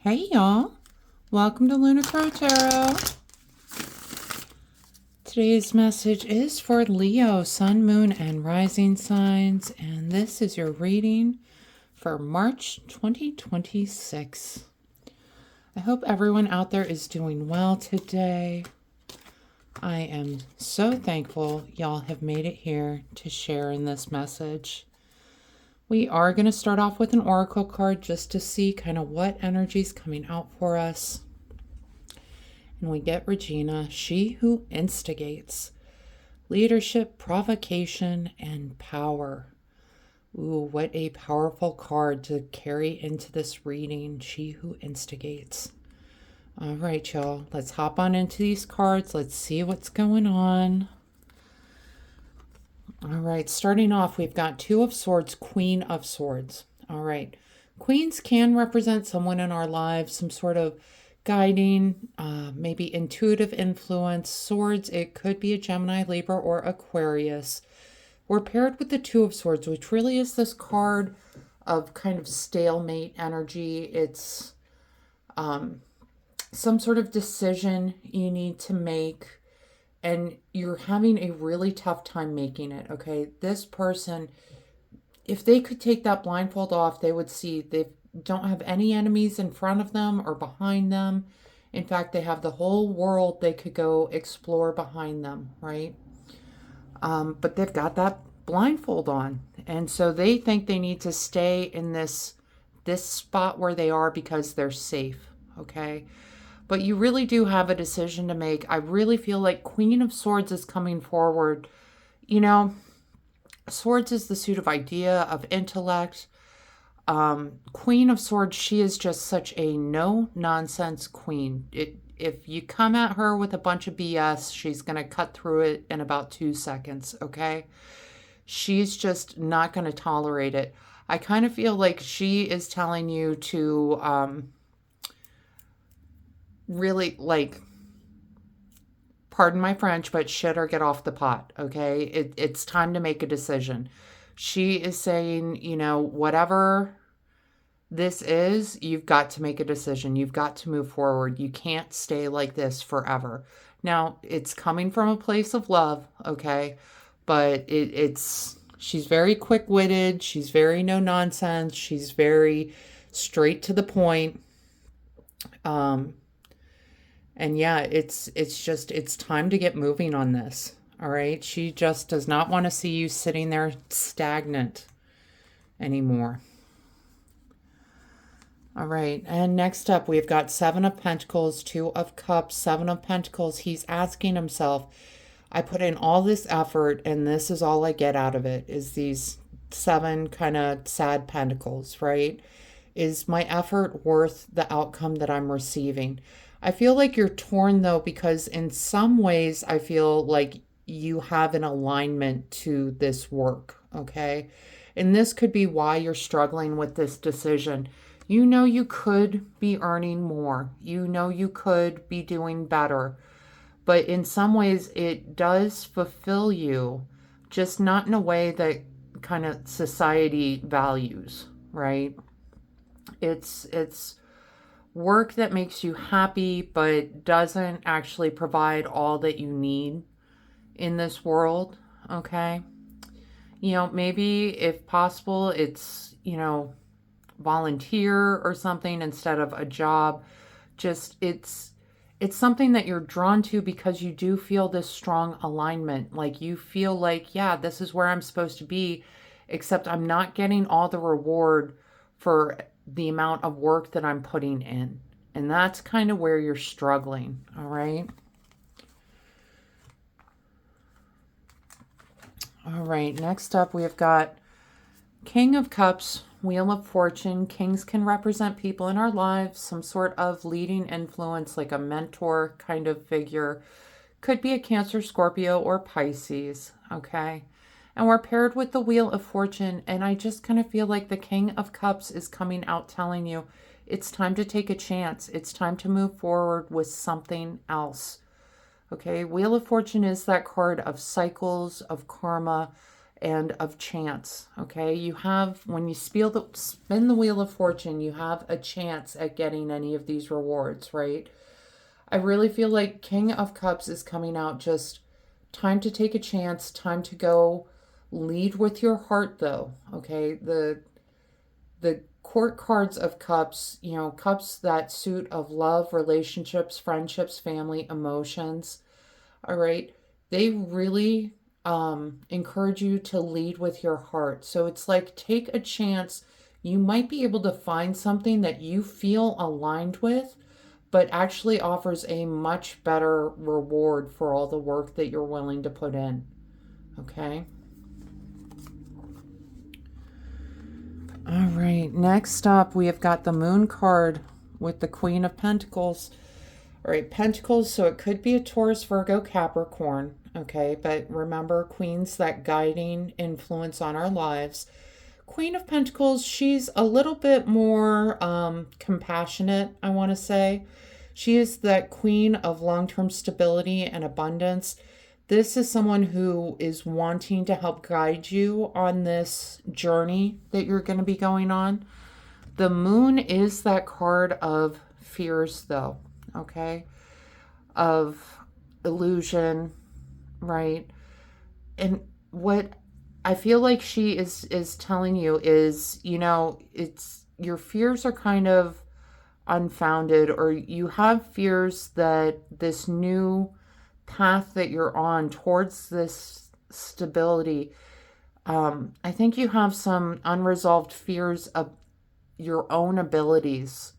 Hey y'all, welcome to Lunar Tarot. Today's message is for Leo, Sun, Moon, and Rising signs, and this is your reading for March 2026. I hope everyone out there is doing well today. I am so thankful y'all have made it here to share in this message. We are going to start off with an oracle card just to see kind of what energy is coming out for us. And we get Regina, she who instigates. Leadership, provocation, and power. Ooh, what a powerful card to carry into this reading. She who instigates. All right, y'all. Let's hop on into these cards. Let's see what's going on. All right, starting off, we've got Two of Swords, Queen of Swords. All right. Queens can represent someone in our lives, some sort of guiding, maybe intuitive influence. Swords, it could be a Gemini, Libra, or Aquarius. We're paired with the Two of Swords, which really is this card of kind of stalemate energy. It's some sort of decision you need to make, and you're having a really tough time making it, okay? This person, if they could take that blindfold off, they would see they don't have any enemies in front of them or behind them. In fact, they have the whole world they could go explore behind them, right? But they've got that blindfold on. And so they think they need to stay in this spot where they are because they're safe, okay? But you really do have a decision to make. I really feel like Queen of Swords is coming forward. You know, Swords is the suit of idea, of intellect. Queen of Swords, she is just such a no-nonsense queen. If you come at her with a bunch of BS, she's going to cut through it in about 2 seconds, okay? She's just not going to tolerate it. I kind of feel like she is telling you to really, like, pardon my French, but shit or get off the pot, okay? It's time to make a decision. She is saying, you know, whatever this is, you've got to make a decision. You've got to move forward. You can't stay like this forever. Now, it's coming from a place of love, okay? But she's very quick-witted. She's very no-nonsense. She's very straight to the point. And yeah, it's time to get moving on this. All right. She just does not want to see you sitting there stagnant anymore. All right. And next up, we've got Seven of Pentacles, Two of Cups, Seven of Pentacles. He's asking himself, I put in all this effort and this is all I get out of it, is these seven kind of sad pentacles, right? Is my effort worth the outcome that I'm receiving? I feel like you're torn, though, because in some ways I feel like you have an alignment to this work, okay? And this could be why you're struggling with this decision. You know you could be earning more. You know you could be doing better. But in some ways it does fulfill you, just not in a way that kind of society values, right? It's work that makes you happy but doesn't actually provide all that you need in this world, okay? You know, maybe if possible, it's, you know, volunteer or something instead of a job. Just it's something that you're drawn to because you do feel this strong alignment. Like you feel like, yeah, this is where I'm supposed to be, except I'm not getting all the reward for the amount of work that I'm putting in. And that's kind of where you're struggling, all right? All right, next up we've got King of Cups, Wheel of Fortune. Kings can represent people in our lives, some sort of leading influence, like a mentor kind of figure. Could be a Cancer, Scorpio, or Pisces, okay? And we're paired with the Wheel of Fortune, and I just kind of feel like the King of Cups is coming out telling you it's time to take a chance. It's time to move forward with something else, okay? Wheel of Fortune is that card of cycles, of karma. and of chance. Okay, you have, when you spin the wheel of fortune, you have a chance at getting any of these rewards, right? I really feel like King of Cups is coming out, just time to take a chance, time to go lead with your heart, though. Okay, the court cards of cups, cups, that suit of love, relationships, friendships, family, emotions. All right, they really encourage you to lead with your heart. So it's like, take a chance. You might be able to find something that you feel aligned with, but actually offers a much better reward for all the work that you're willing to put in. Okay. All right, next up, we have got the Moon card with the Queen of Pentacles. All right, Pentacles, so it could be a Taurus, Virgo, Capricorn, okay? But remember, Queen's that guiding influence on our lives. Queen of Pentacles, she's a little bit more compassionate, I want to say. She is that queen of long-term stability and abundance. This is someone who is wanting to help guide you on this journey that you're going to be going on. The Moon is that card of fears, though, okay? Of illusion, right? And what I feel like she is telling you is, it's, your fears are kind of unfounded, or you have fears that this new path that you're on towards this stability, I think you have some unresolved fears of your own abilities.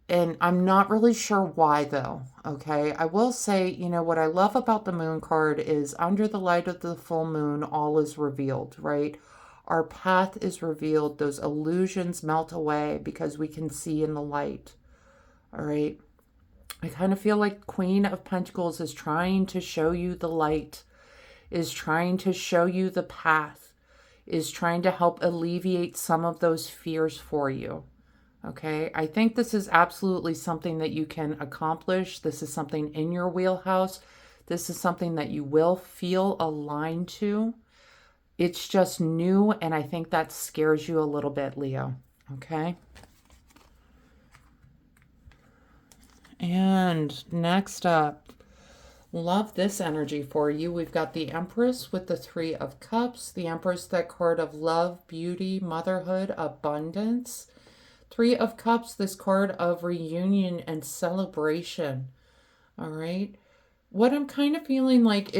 And I'm not really sure why, though. Okay. I will say, what I love about the Moon card is, under the light of the full moon, all is revealed, right? Our path is revealed. Those illusions melt away because we can see in the light. All right. I kind of feel like Queen of Pentacles is trying to show you the light, is trying to show you the path, is trying to help alleviate some of those fears for you. Okay, I think this is absolutely something that you can accomplish. This is something in your wheelhouse. This is something that you will feel aligned to. It's just new, and I think that scares you a little bit, Leo. Okay. And next up, love this energy for you. We've got the Empress with the Three of Cups. The Empress, that card of love, beauty, motherhood, abundance. Three of Cups, this card of reunion and celebration. All right. What I'm kind of feeling like,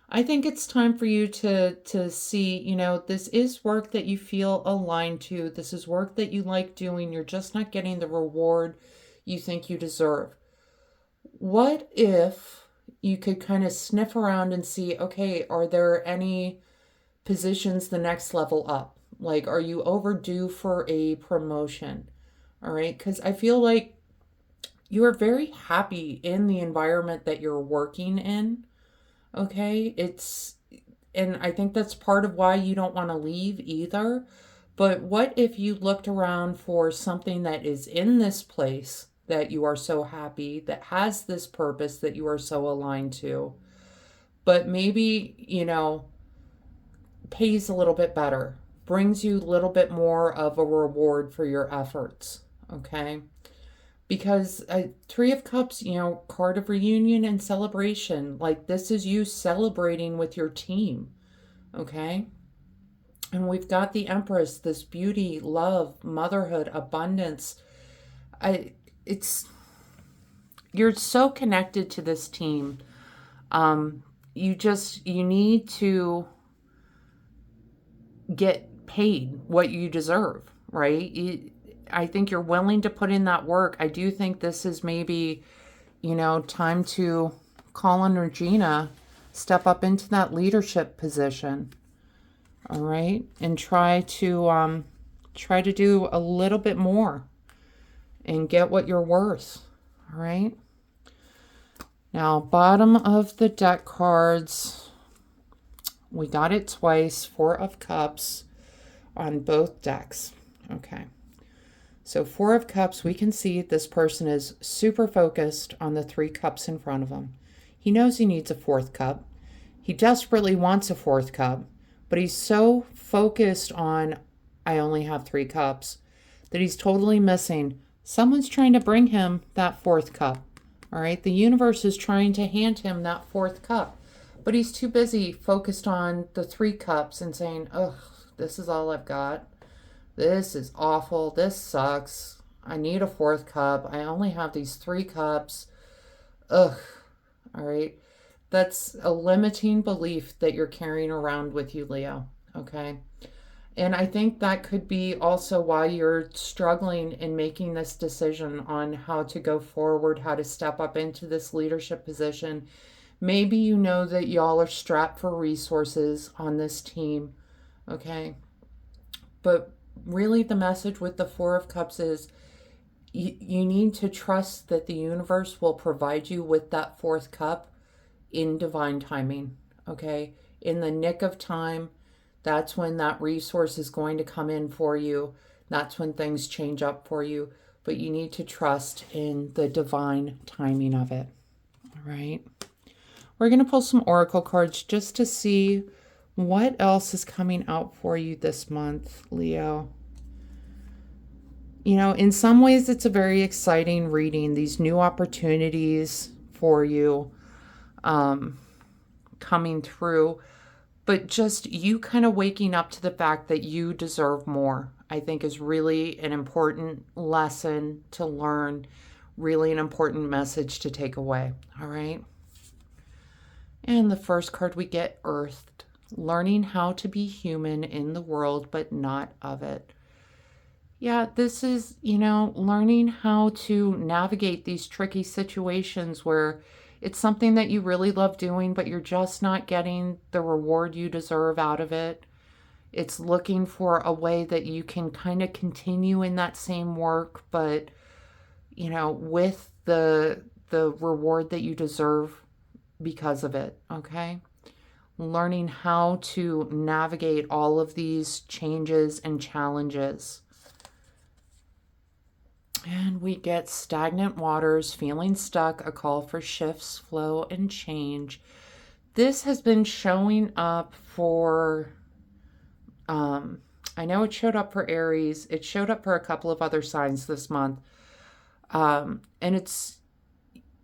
I think it's time for you to see, this is work that you feel aligned to. This is work that you like doing. You're just not getting the reward you think you deserve. What if you could kind of sniff around and see, okay, are there any positions the next level up? Like, are you overdue for a promotion? All right, because I feel like you are very happy in the environment that you're working in. Okay, and I think that's part of why you don't want to leave either. But what if you looked around for something that is in this place that you are so happy, that has this purpose that you are so aligned to, but maybe, pays a little bit better, brings you a little bit more of a reward for your efforts, okay? Because Three of Cups, card of reunion and celebration, like, this is you celebrating with your team, okay? And we've got the Empress, this beauty, love, motherhood, abundance. You're so connected to this team. You need to get paid what you deserve, right? I think you're willing to put in that work. I do think this is maybe, time to call on Regina, step up into that leadership position. All right. And try to do a little bit more and get what you're worth. All right. Now, bottom of the deck cards, we got it twice, Four of Cups on both decks. Okay. So Four of Cups, we can see this person is super focused on the three cups in front of him. He knows he needs a fourth cup. He desperately wants a fourth cup, but he's so focused on, I only have 3 cups, that he's totally missing. Someone's trying to bring him that fourth cup. All right. The universe is trying to hand him that fourth cup, but he's too busy focused on the 3 cups and saying, ugh, this is all I've got. This is awful. This sucks. I need a fourth cup. I only have these 3 cups. Ugh. All right. That's a limiting belief that you're carrying around with you, Leo. Okay. And I think that could be also why you're struggling in making this decision on how to go forward, how to step up into this leadership position. Maybe you know that y'all are strapped for resources on this team. Okay. But really, the message with the 4 of Cups is you need to trust that the universe will provide you with that 4th cup in divine timing. Okay. In the nick of time. That's when that resource is going to come in for you. That's when things change up for you. But you need to trust in the divine timing of it. All right. We're going to pull some oracle cards just to see what else is coming out for you this month, Leo. You know, in some ways, it's a very exciting reading. These new opportunities for you coming through. But just you kind of waking up to the fact that you deserve more, I think is really an important lesson to learn, really an important message to take away. All right. And the first card we get, Earthed, learning how to be human in the world, but not of it. Yeah, this is, learning how to navigate these tricky situations where it's something that you really love doing, but you're just not getting the reward you deserve out of it. It's looking for a way that you can kind of continue in that same work, but, with the reward that you deserve because of it, okay? Learning how to navigate all of these changes and challenges. And we get stagnant waters, feeling stuck, a call for shifts, flow, and change. This has been showing up for, I know it showed up for Aries. It showed up for a couple of other signs this month. And it's,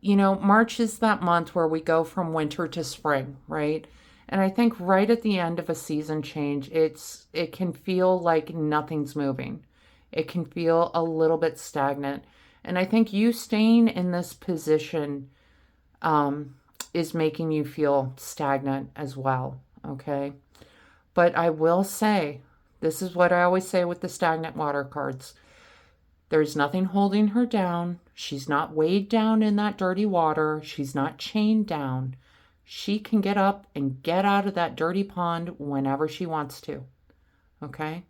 March is that month where we go from winter to spring, right? And I think right at the end of a season change, it can feel like nothing's moving. It can feel a little bit stagnant. And I think you staying in this position is making you feel stagnant as well, okay? But I will say, this is what I always say with the stagnant water cards. There's nothing holding her down. She's not weighed down in that dirty water. She's not chained down. She can get up and get out of that dirty pond whenever she wants to, okay?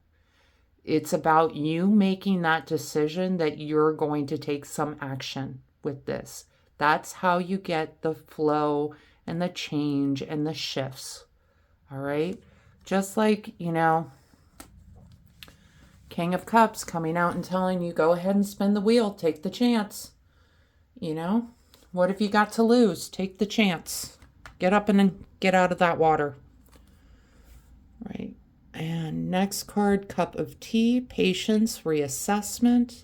It's about you making that decision that you're going to take some action with this. That's how you get the flow and the change and the shifts. All right? Just like, King of Cups coming out and telling you, go ahead and spin the wheel. Take the chance. What have you got to lose? Take the chance. Get up and then get out of that water. Right? And next card, Cup of Tea, patience, reassessment.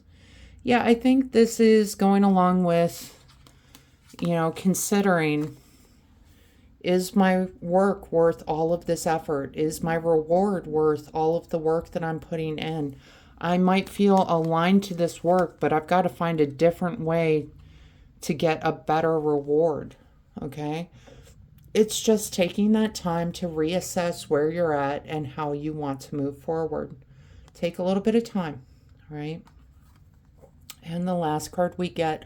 Yeah, I think this is going along with, considering, is my work worth all of this effort? Is my reward worth all of the work that I'm putting in? I might feel aligned to this work, but I've got to find a different way to get a better reward, okay? It's just taking that time to reassess where you're at and how you want to move forward. Take a little bit of time, right? And the last card we get,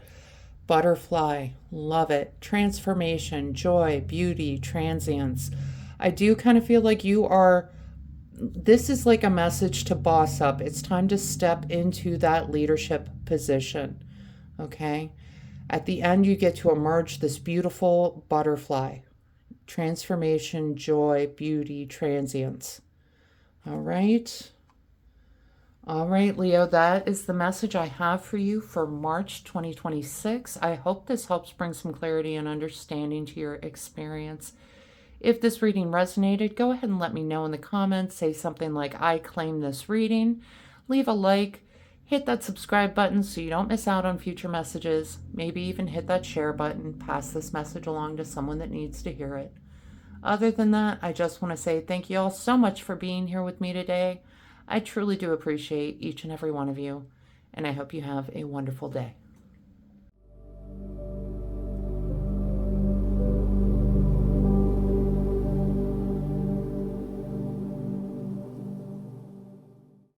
Butterfly. Love it. Transformation, joy, beauty, transience. I do kind of feel like this is like a message to boss up. It's time to step into that leadership position, okay? At the end, you get to emerge this beautiful butterfly. Transformation, joy, beauty, transience. All right. All right, Leo, that is the message I have for you for March 2026. I hope this helps bring some clarity and understanding to your experience. If this reading resonated, go ahead and let me know in the comments. Say something like, I claim this reading. Leave a like. Hit that subscribe button so you don't miss out on future messages. Maybe even hit that share button. Pass this message along to someone that needs to hear it. Other than that, I just want to say thank you all so much for being here with me today. I truly do appreciate each and every one of you, and I hope you have a wonderful day.